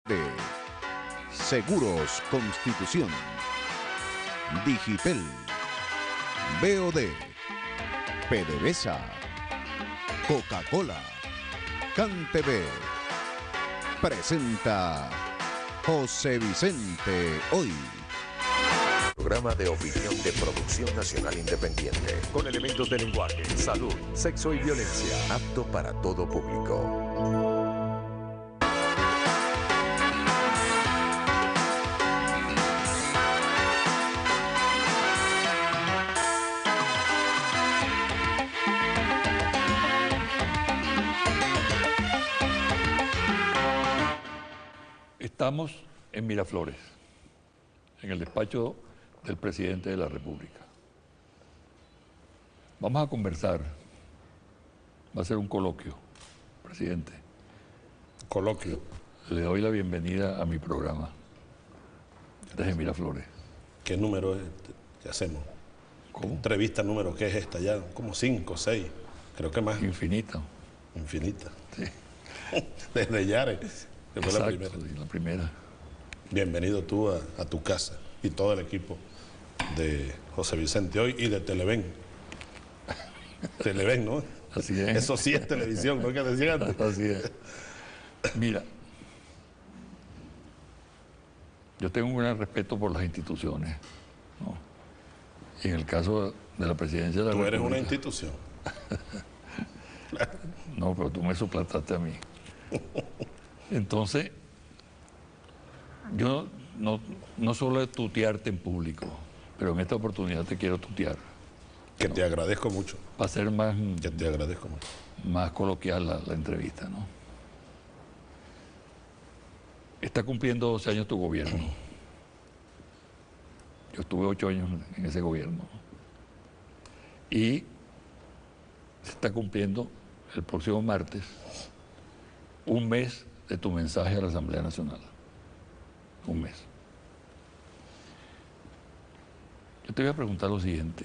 de Seguros Constitución, Digitel, BOD, PDVSA, Coca-Cola, CanTV, presenta José Vicente Hoy. Programa de opinión de producción nacional independiente. Con elementos de lenguaje, salud, sexo y violencia. Apto para todo público. Estamos en Miraflores, en el despacho del presidente de la República. Vamos a conversar. Va a ser un coloquio, presidente. Coloquio. Le doy la bienvenida a mi programa desde Miraflores. ¿Qué número es que hacemos? ¿Cómo? Entrevista número, ¿qué es esta ya? Como 5, 6, creo que más. Infinita. Infinita. Sí. Desde Yare, que fue la Exacto, primera. sí, la primera. Bienvenido tú a tu casa y todo el equipo de José Vicente Hoy y de Televen. Televen, ¿no? Así es. Eso sí es televisión, ¿no? Que decían antes. Así es. Mira, yo tengo un gran respeto por las instituciones, ¿no? Y en el caso de la presidencia de la Tú eres República, una institución. No, pero tú me suplantaste a mí. Entonces, yo no solo es tutearte en público, pero en esta oportunidad te quiero tutear. Que te agradezco mucho. Para hacer Que te agradezco mucho. más coloquial la entrevista, ¿no? Está cumpliendo 12 años tu gobierno. Yo estuve 8 años en ese gobierno. Y se está cumpliendo el próximo martes un mes de tu mensaje a la Asamblea Nacional. Un mes. Yo te voy a preguntar lo siguiente.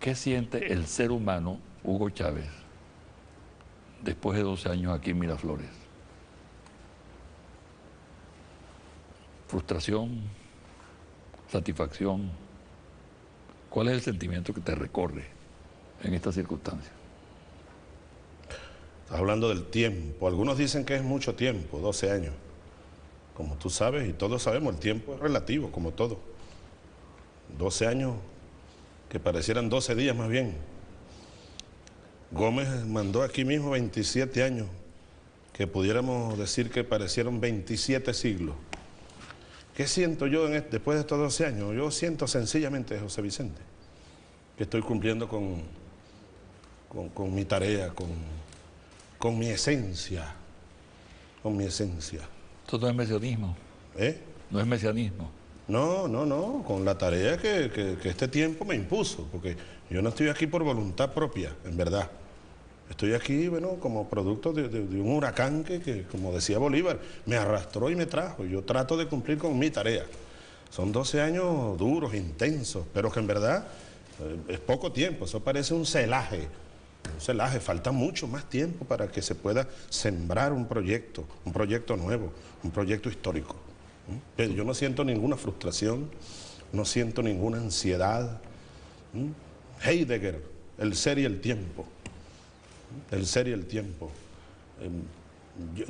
¿Qué siente el ser humano Hugo Chávez después de 12 años aquí en Miraflores? ¿Frustración? ¿Satisfacción? ¿Cuál es el sentimiento que te recorre en estas circunstancias? Estás hablando del tiempo. Algunos dicen que es mucho tiempo, 12 años. Como tú sabes y todos sabemos, el tiempo es relativo, como todo. 12 años que parecieran 12 días más bien. Gómez mandó aquí mismo 27 años, que pudiéramos decir que parecieron 27 siglos. ¿Qué siento yo después de estos 12 años? Yo siento sencillamente, José Vicente, que estoy cumpliendo con mi tarea, con mi esencia, con mi esencia. Esto no es mesianismo. ¿Eh? No es mesianismo. No, con la tarea que este tiempo me impuso, porque yo no estoy aquí por voluntad propia, en verdad. Estoy aquí, bueno, como producto de un huracán que, como decía Bolívar, me arrastró y me trajo. Yo trato de cumplir con mi tarea. Son 12 años duros, intensos, pero que en verdad es poco tiempo. Eso parece un celaje. Un celaje. Falta mucho más tiempo para que se pueda sembrar un proyecto nuevo, un proyecto histórico. Pero yo no siento ninguna frustración, no siento ninguna ansiedad. Heidegger, el ser y el tiempo. El ser y el tiempo.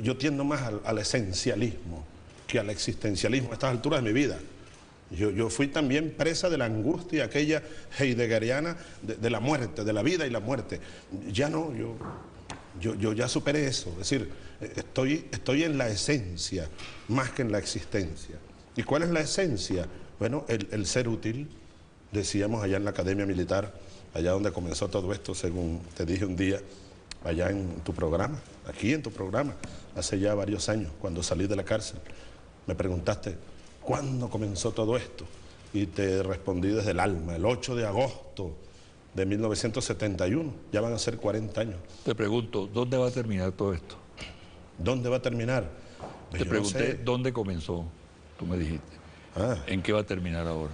Yo tiendo más al esencialismo que al existencialismo a estas alturas de mi vida. Yo fui también presa de la angustia aquella heideggeriana de la muerte, de la vida y la muerte. Ya no, yo ya superé eso. Es decir, estoy en la esencia más que en la existencia. ¿Y cuál es la esencia? Bueno, el ser útil, decíamos allá en la Academia Militar, allá donde comenzó todo esto, según te dije un día, allá en tu programa, aquí en tu programa, hace ya varios años, cuando salí de la cárcel. Me preguntaste, ¿cuándo comenzó todo esto? Y te respondí desde el alma, el 8 de agosto de 1971, ya van a ser 40 años. Te pregunto, ¿dónde va a terminar todo esto? ¿Dónde va a terminar? Te pregunté, ¿dónde comenzó? Tú me dijiste. ¿En qué va a terminar ahora?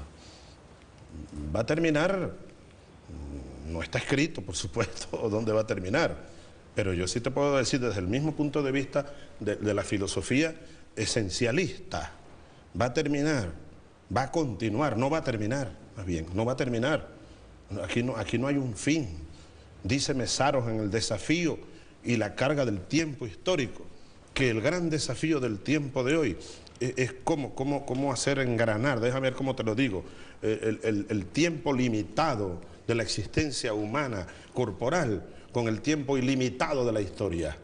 Va a terminar, no está escrito, por supuesto, dónde va a terminar, pero yo sí te puedo decir desde el mismo punto de vista de la filosofía esencialista va a terminar, va a continuar, no va a terminar, más bien, no va a terminar. Aquí no hay un fin. Dice Mesaros en El desafío y la carga del tiempo histórico, que el gran desafío del tiempo de hoy es cómo hacer engranar, déjame ver cómo te lo digo, el tiempo limitado de la existencia humana, corporal, con el tiempo ilimitado de la historia.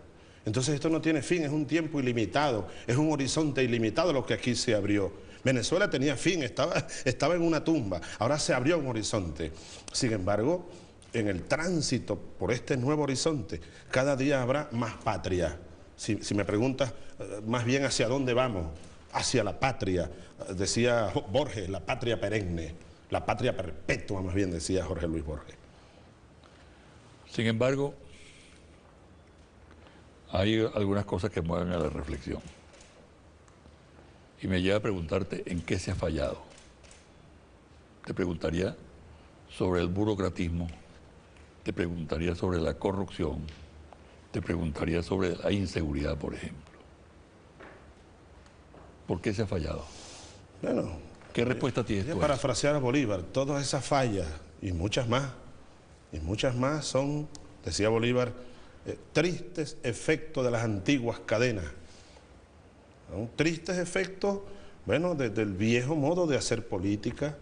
Entonces esto no tiene fin, es un tiempo ilimitado, es un horizonte ilimitado lo que aquí se abrió. Venezuela tenía fin, estaba en una tumba, ahora se abrió un horizonte. Sin embargo, en el tránsito por este nuevo horizonte, cada día habrá más patria. Si me preguntas más bien hacia dónde vamos, hacia la patria, decía Borges, la patria perenne, la patria perpetua más bien decía Jorge Luis Borges. Sin embargo, hay algunas cosas que mueven a la reflexión. Y me lleva a preguntarte en qué se ha fallado. Te preguntaría sobre el burocratismo, te preguntaría sobre la corrupción, te preguntaría sobre la inseguridad, por ejemplo. ¿Por qué se ha fallado? Bueno, ¿qué respuesta tienes tú? Parafrasear a Bolívar, todas esas fallas y muchas más son, decía Bolívar, tristes efectos de las antiguas cadenas. Son tristes efectos, bueno, del viejo modo de hacer política,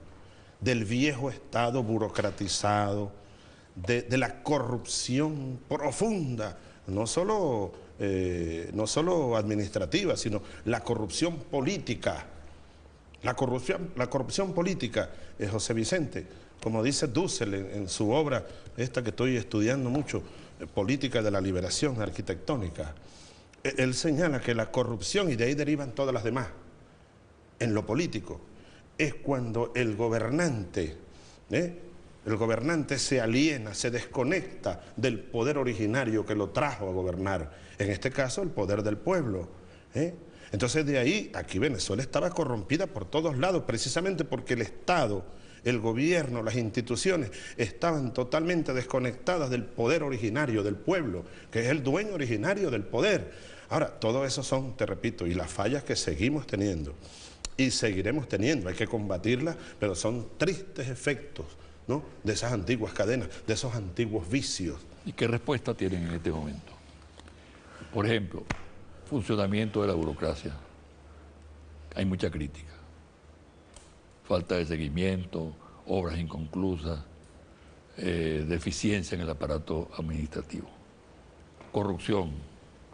del viejo Estado burocratizado, de la corrupción profunda, no solo administrativa, sino la corrupción política. La corrupción política, José Vicente, como dice Dussel en su obra, esta que estoy estudiando mucho, Política de la Liberación Arquitectónica, él señala que la corrupción, y de ahí derivan todas las demás, en lo político, es cuando el gobernante se aliena, se desconecta del poder originario que lo trajo a gobernar, en este caso el poder del pueblo. Entonces de ahí, aquí Venezuela estaba corrompida por todos lados, precisamente porque el Estado, el gobierno, las instituciones estaban totalmente desconectadas del poder originario del pueblo, que es el dueño originario del poder. Ahora, todo eso son, te repito, y las fallas que seguimos teniendo y seguiremos teniendo, hay que combatirlas, pero son tristes efectos, ¿no?, de esas antiguas cadenas, de esos antiguos vicios. ¿Y qué respuesta tienen en este momento? Por ejemplo, funcionamiento de la burocracia. Hay mucha crítica. Falta de seguimiento, obras inconclusas, deficiencia en el aparato administrativo. Corrupción,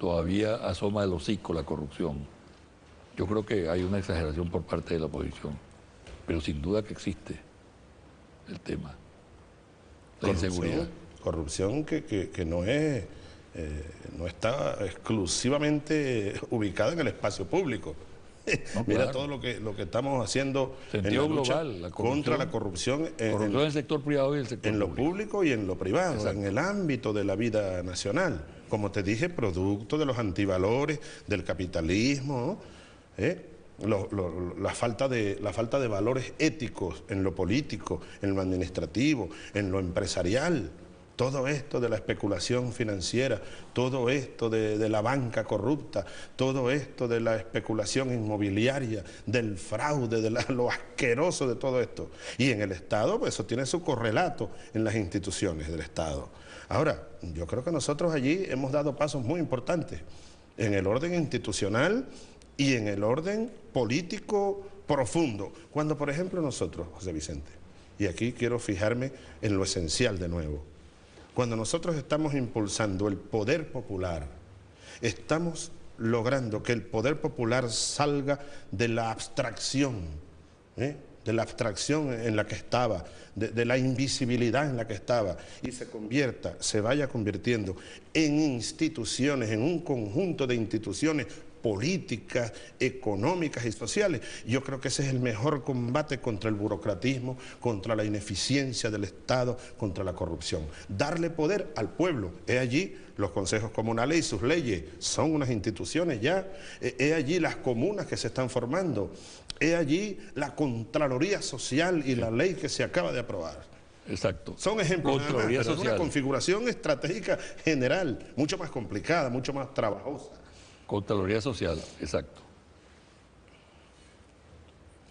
todavía asoma el hocico la corrupción. Yo creo que hay una exageración por parte de la oposición, pero sin duda que existe el tema. La inseguridad. Corrupción que no está exclusivamente ubicada en el espacio público. No, mira, claro, todo lo que estamos haciendo sentido en la lucha global, contra la corrupción en el sector privado y el sector en lo público y en lo privado. Exacto. En el ámbito de la vida nacional. Como te dije, producto de los antivalores del capitalismo, la falta de valores éticos en lo político, en lo administrativo, en lo empresarial. Todo esto de la especulación financiera, todo esto de la banca corrupta, todo esto de la especulación inmobiliaria, del fraude, de lo asqueroso de todo esto. Y en el Estado, pues eso tiene su correlato en las instituciones del Estado. Ahora, yo creo que nosotros allí hemos dado pasos muy importantes en el orden institucional y en el orden político profundo. Cuando, por ejemplo, nosotros, José Vicente, y aquí quiero fijarme en lo esencial de nuevo, cuando nosotros estamos impulsando el poder popular, estamos logrando que el poder popular salga de la abstracción, en la que estaba, de la invisibilidad en la que estaba, y se vaya convirtiendo en instituciones, en un conjunto de instituciones políticas, económicas y sociales. Yo creo que ese es el mejor combate contra el burocratismo, contra la ineficiencia del Estado, contra la corrupción. Darle poder al pueblo. He allí los consejos comunales y sus leyes, son unas instituciones ya. He allí las comunas que se están formando. He allí la Contraloría Social y la ley que se acaba de aprobar. Exacto. Son ejemplos nada más, pero social. Es una configuración estratégica general, mucho más complicada, mucho más trabajosa. Contraloría Social, exacto.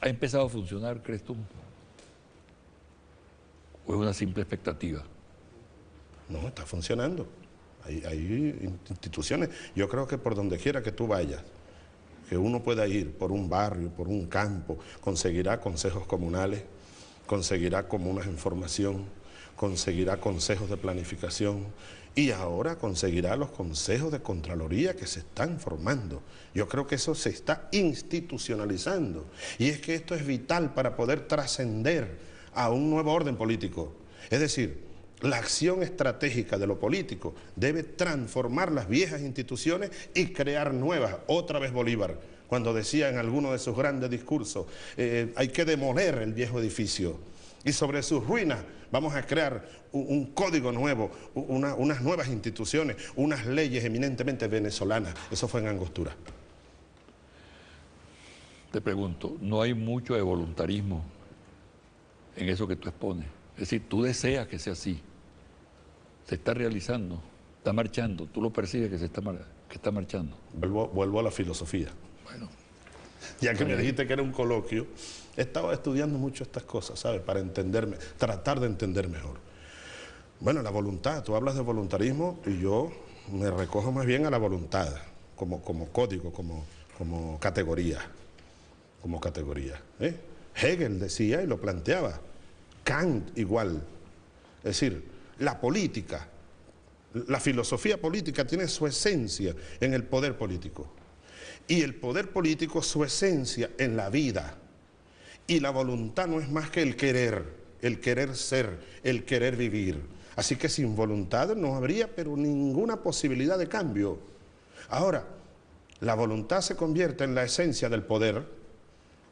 ¿Ha empezado a funcionar, crees tú? ¿O es una simple expectativa? No, está funcionando. Hay instituciones. Yo creo que por donde quiera que tú vayas, que uno pueda ir por un barrio, por un campo, conseguirá consejos comunales, conseguirá comunas en formación, conseguirá consejos de planificación y ahora conseguirá los consejos de Contraloría que se están formando. Yo creo que eso se está institucionalizando y es que esto es vital para poder trascender a un nuevo orden político. Es decir, la acción estratégica de lo político debe transformar las viejas instituciones y crear nuevas. Otra vez Bolívar, cuando decía en alguno de sus grandes discursos, hay que demoler el viejo edificio y sobre sus ruinas vamos a crear un código nuevo, unas nuevas instituciones, unas leyes eminentemente venezolanas. Eso fue en Angostura. Te pregunto, ¿no hay mucho de voluntarismo en eso que tú expones? Es decir, tú deseas que sea así. Se está realizando, está marchando. Tú lo percibes que está marchando. Vuelvo a la filosofía. Bueno. Ya que me dijiste que era un coloquio, he estado estudiando mucho estas cosas, ¿sabes? Para entenderme, tratar de entender mejor. Bueno, la voluntad, tú hablas de voluntarismo y yo me recojo más bien a la voluntad, como código, como categoría. Hegel decía y lo planteaba, Kant igual. Es decir, la política, la filosofía política tiene su esencia en el poder político. Y el poder político su esencia en la vida. Y la voluntad no es más que el querer ser, el querer vivir. Así que sin voluntad no habría pero ninguna posibilidad de cambio. Ahora, la voluntad se convierte en la esencia del poder.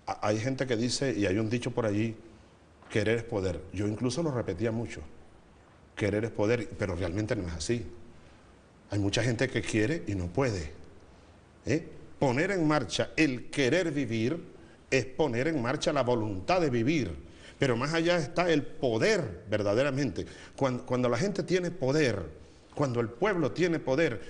Hay gente que dice, y hay un dicho por allí, querer es poder. Yo incluso lo repetía mucho. Querer es poder, pero realmente no es así. Hay mucha gente que quiere y no puede. Poner en marcha el querer vivir es poner en marcha la voluntad de vivir. Pero más allá está el poder verdaderamente. Cuando la gente tiene poder, cuando el pueblo tiene poder,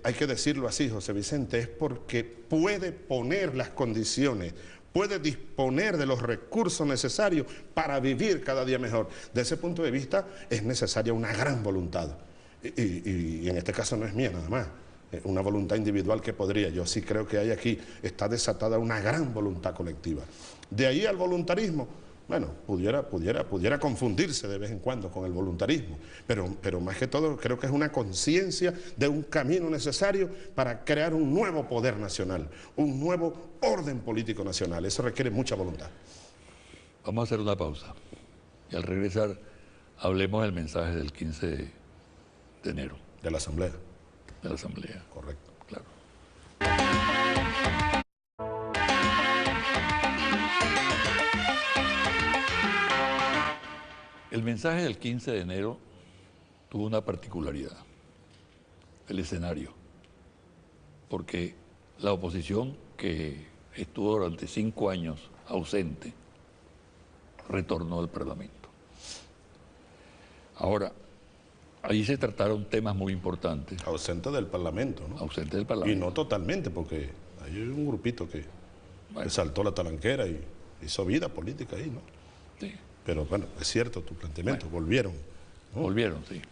hay que decirlo así, José Vicente, es porque puede poner las condiciones, puede disponer de los recursos necesarios para vivir cada día mejor. De ese punto de vista es necesaria una gran voluntad. Y en este caso no es mía nada más. Una voluntad individual que podría, yo sí creo que hay aquí, está desatada una gran voluntad colectiva. De ahí al voluntarismo, bueno, pudiera confundirse de vez en cuando con el voluntarismo, pero más que todo creo que es una conciencia de un camino necesario para crear un nuevo poder nacional, un nuevo orden político nacional. Eso requiere mucha voluntad. Vamos a hacer una pausa y al regresar hablemos del mensaje del 15 de enero. De la Asamblea. De la Asamblea. Correcto. Claro. El mensaje del 15 de enero tuvo una particularidad, el escenario, porque la oposición que estuvo durante 5 años ausente, retornó al Parlamento. Ahora, ahí se trataron temas muy importantes. Ausente del Parlamento, ¿no? Ausente del Parlamento. Y no totalmente, porque hay un grupito que saltó la talanquera y hizo vida política ahí, ¿no? Sí. Pero bueno, es cierto tu planteamiento, volvieron. ¿no? Volvieron, sí.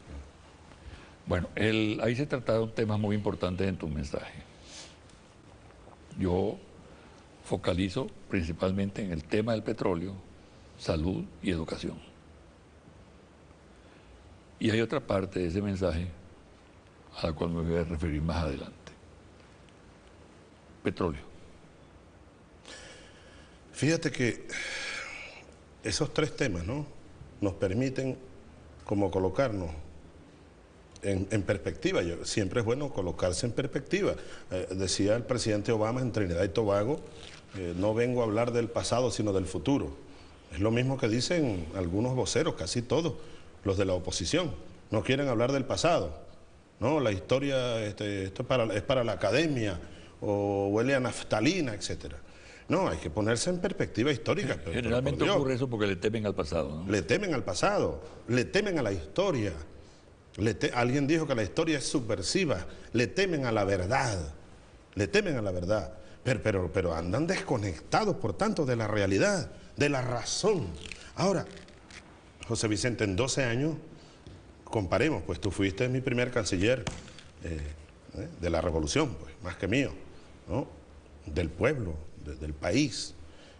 Bueno, ahí se trataron temas muy importantes en tu mensaje. Yo focalizo principalmente en el tema del petróleo, salud y educación. Y hay otra parte de ese mensaje a la cual me voy a referir más adelante. Petróleo. Fíjate que esos 3 temas, ¿no?, nos permiten como colocarnos en perspectiva. Siempre es bueno colocarse en perspectiva. Decía el presidente Obama en Trinidad y Tobago, no vengo a hablar del pasado sino del futuro. Es lo mismo que dicen algunos voceros, casi todos, los de la oposición. No quieren hablar del pasado. No, la historia esto es para la academia, o huele a naftalina, etcétera. No, hay que ponerse en perspectiva histórica. Generalmente ocurre eso porque le temen al pasado, ¿no? Le temen al pasado, le temen a la historia. Alguien dijo que la historia es subversiva, le temen a la verdad, pero andan desconectados, por tanto, de la realidad, de la razón. Ahora, José Vicente, en 12 años, comparemos, pues tú fuiste mi primer canciller de la revolución, pues, más que mío, ¿no? Del pueblo, del país.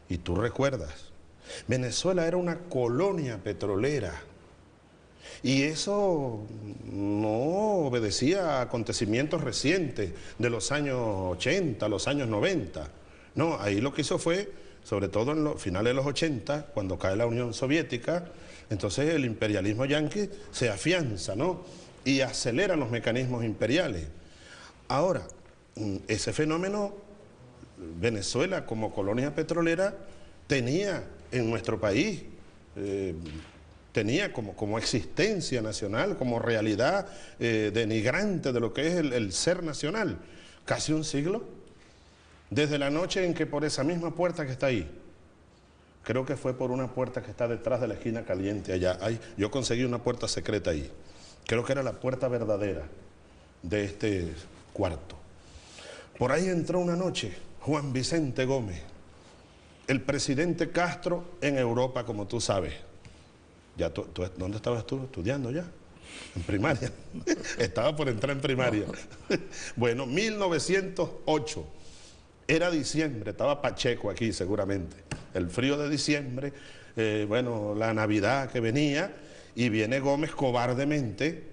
Y tú recuerdas, Venezuela era una colonia petrolera. Y eso no obedecía a acontecimientos recientes de los años 80, los años 90. No, ahí lo que hizo fue, sobre todo en los finales de los 80, cuando cae la Unión Soviética, entonces el imperialismo yanqui se afianza, ¿no? Y acelera los mecanismos imperiales. Ahora, ese fenómeno, Venezuela como colonia petrolera, tenía en nuestro país, tenía como existencia nacional, como realidad denigrante de lo que es el ser nacional, casi un siglo, desde la noche en que por esa misma puerta que está ahí, creo que fue por una puerta que está detrás de la esquina caliente allá, yo conseguí una puerta secreta ahí, creo que era la puerta verdadera de este cuarto. Por ahí entró una noche Juan Vicente Gómez, el presidente Castro en Europa, como tú sabes. Ya ¿dónde estabas tú? ¿Estudiando ya? En primaria. Estaba por entrar en primaria. Bueno, 1908. Era diciembre, estaba Pacheco aquí seguramente. El frío de diciembre, bueno, la Navidad que venía, y viene Gómez cobardemente,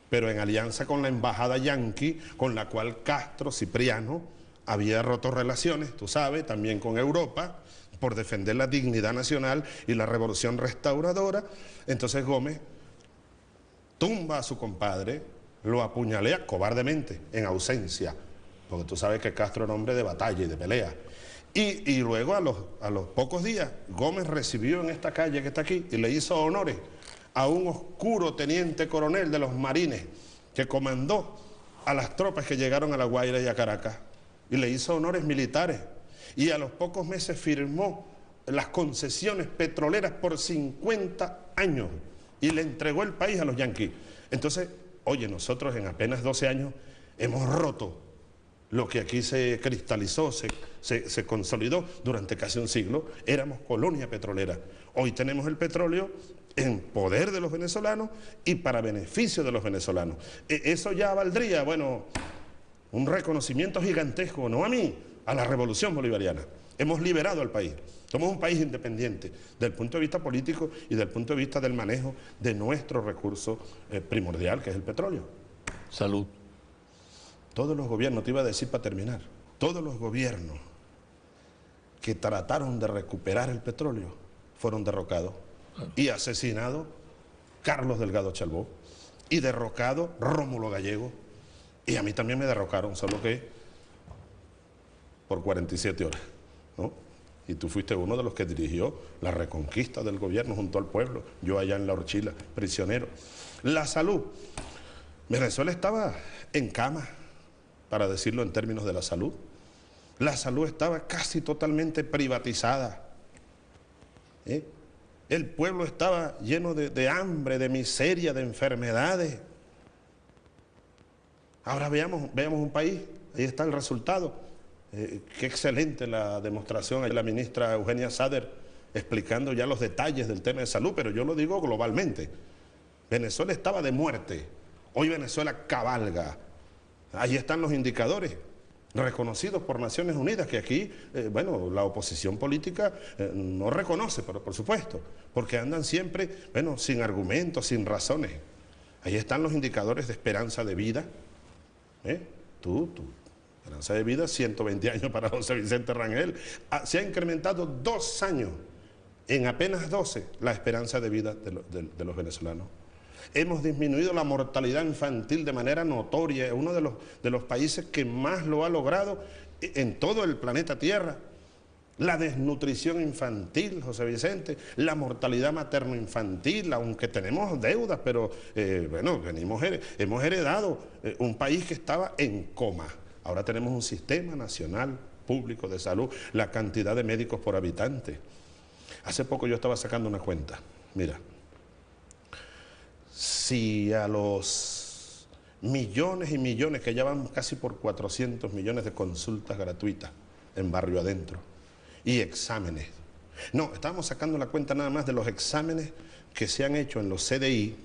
pero en alianza con la embajada yanqui, con la cual Castro, Cipriano, había roto relaciones, tú sabes, también con Europa, por defender la dignidad nacional y la revolución restauradora. Entonces Gómez tumba a su compadre, lo apuñalea cobardemente, en ausencia, porque tú sabes que Castro era hombre de batalla y de pelea. Y luego a los pocos días, Gómez recibió en esta calle que está aquí y le hizo honores a un oscuro teniente coronel de los marines que comandó a las tropas que llegaron a La Guaira y a Caracas, y le hizo honores militares. Y a los pocos meses firmó las concesiones petroleras por 50 años y le entregó el país a los yanquis. Entonces, oye, nosotros en apenas 12 años hemos roto lo que aquí se cristalizó, se consolidó durante casi un siglo. Éramos colonia petrolera. Hoy tenemos el petróleo en poder de los venezolanos y para beneficio de los venezolanos. Eso ya valdría, bueno, un reconocimiento gigantesco, no a mí, a la revolución bolivariana. Hemos liberado al país. Somos un país independiente del punto de vista político y del punto de vista del manejo de nuestro recurso primordial, que es el petróleo. Salud. Todos los gobiernos, te iba a decir para terminar, todos los gobiernos que trataron de recuperar el petróleo fueron derrocados y asesinados Carlos Delgado Chalbó y derrocado Rómulo Gallego, y a mí también me derrocaron, solo que por 47 horas, ¿no? Y tú fuiste uno de los que dirigió la reconquista del gobierno junto al pueblo, yo allá en La Horchila, prisionero. La salud. Venezuela estaba en cama, para decirlo en términos de la salud. La salud estaba casi totalmente privatizada. El pueblo estaba lleno de hambre, de miseria, de enfermedades. Ahora veamos un país, ahí está el resultado. Qué excelente la demostración de la ministra Eugenia Sader explicando ya los detalles del tema de salud, pero yo lo digo globalmente. Venezuela estaba de muerte, hoy Venezuela cabalga. Ahí están los indicadores reconocidos por Naciones Unidas, que aquí, bueno, la oposición política no reconoce, pero por supuesto, porque andan siempre, bueno, sin argumentos, sin razones. Ahí están los indicadores de esperanza de vida. Esperanza de vida, 120 años para José Vicente Rangel. Se ha incrementado 2 años, en apenas 12, la esperanza de vida de los venezolanos. Hemos disminuido la mortalidad infantil de manera notoria, es uno de los países que más lo ha logrado en todo el planeta Tierra. La desnutrición infantil, José Vicente, la mortalidad materno-infantil, aunque tenemos deudas, pero bueno, hemos heredado un país que estaba en coma. Ahora tenemos un sistema nacional público de salud, la cantidad de médicos por habitante. Hace poco yo estaba sacando una cuenta, mira. Si a los millones y millones, que ya van casi por 400 millones de consultas gratuitas en Barrio Adentro. Y exámenes. No, estábamos sacando la cuenta nada más de los exámenes que se han hecho en los CDI,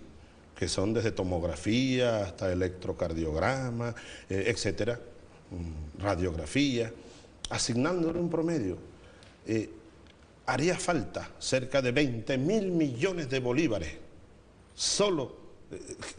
que son desde tomografía hasta electrocardiograma, etcétera, radiografía, asignándole un promedio. Haría falta cerca de 20.000 millones de bolívares, solo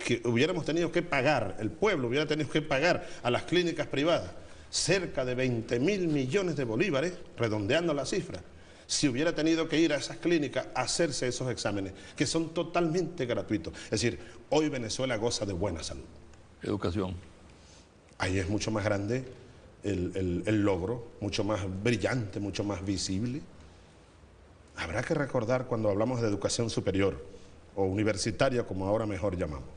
que hubiéramos tenido que pagar, el pueblo hubiera tenido que pagar a las clínicas privadas, cerca de 20.000 millones de bolívares, redondeando la cifra, si hubiera tenido que ir a esas clínicas a hacerse esos exámenes, que son totalmente gratuitos. Es decir, hoy Venezuela goza de buena salud. Educación. Ahí es mucho más grande el logro, mucho más brillante, mucho más visible. Habrá que recordar cuando hablamos de educación superior o universitaria, como ahora mejor llamamos.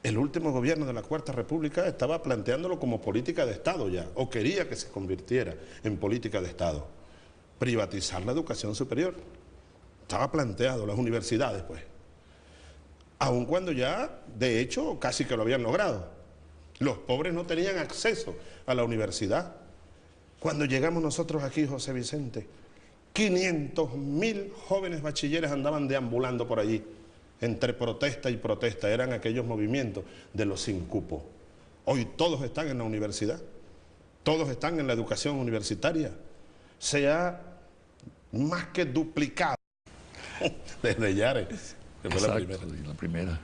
El último gobierno de la Cuarta República estaba planteándolo como política de Estado ya, o quería que se convirtiera en política de Estado. Privatizar la educación superior. Estaba planteado, las universidades, pues. Aun cuando ya, de hecho, casi que lo habían logrado. Los pobres no tenían acceso a la universidad. Cuando llegamos nosotros aquí, José Vicente, 500.000 jóvenes bachilleres andaban deambulando por allí, entre protesta y protesta. Eran aquellos movimientos de los sin cupo. Hoy todos están en la universidad, todos están en la educación universitaria. Se ha más que duplicado desde Yare, que fue la primera. La primera.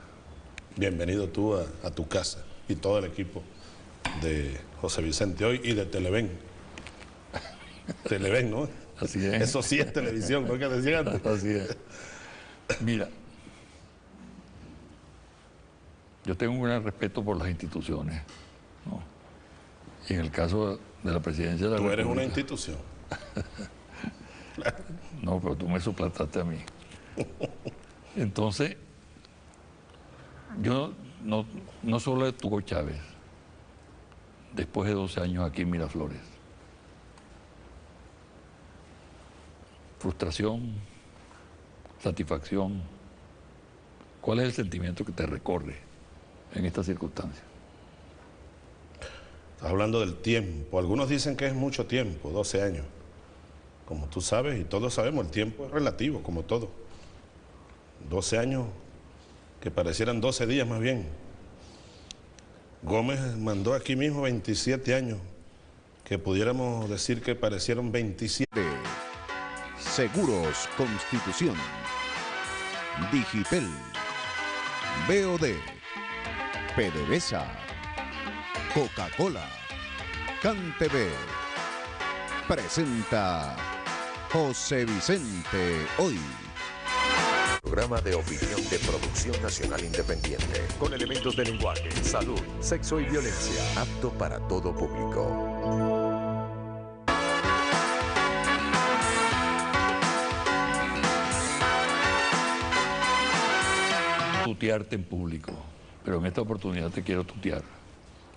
Bienvenido tú a tu casa y todo el equipo de José Vicente hoy y de Televen. Televen, ¿no? Así es. Eso sí es televisión, ¿no? Que decían antes. Así es. Mira, yo tengo un gran respeto por las instituciones, ¿no? Y en el caso de la presidencia de la Tú eres República, una institución. No, pero tú me suplantaste a mí. Entonces, yo no solo de Hugo Chávez, después de 12 años aquí en Miraflores, frustración, satisfacción, ¿cuál es el sentimiento que te recorre en estas circunstancias? Estás hablando del tiempo. Algunos dicen que es mucho tiempo, 12 años. Como tú sabes y todos sabemos, el tiempo es relativo, como todo. 12 años que parecieran 12 días más bien. Gómez mandó aquí mismo 27 años, que pudiéramos decir que parecieron 27. Seguros Constitución. Digitel. BOD. PDVSA. Coca-Cola. CanTV. Presenta José Vicente Hoy. Programa de opinión de producción nacional independiente. Con elementos de lenguaje, salud, sexo y violencia. Apto para todo público. Tutearte en público, pero en esta oportunidad te quiero tutear.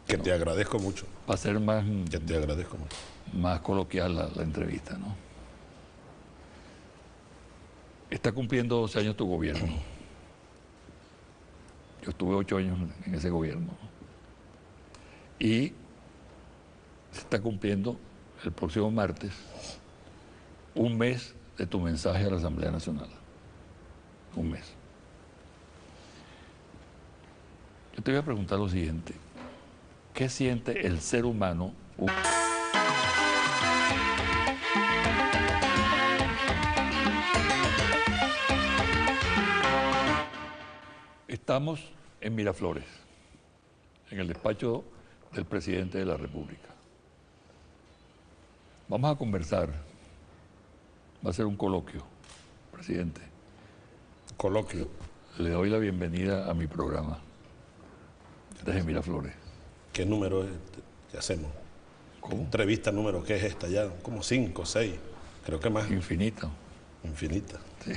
Que te agradezco mucho. Para ser más, Que te agradezco mucho. más coloquial la entrevista, ¿no? Está cumpliendo 12 años tu gobierno. Yo estuve 8 años en ese gobierno. Y se está cumpliendo el próximo martes un mes de tu mensaje a la Asamblea Nacional. Un mes. Yo te voy a preguntar lo siguiente. ¿Qué siente el ser humano? Estamos en Miraflores, en el despacho del presidente de la República. Vamos a conversar. Va a ser un coloquio, presidente. Coloquio. Le doy la bienvenida a mi programa desde Miraflores. ¿Qué número es que hacemos? ¿Cómo? Entrevista número, ¿qué es esta ya? Como 5, 6, creo que más. Infinito. Infinita. Sí.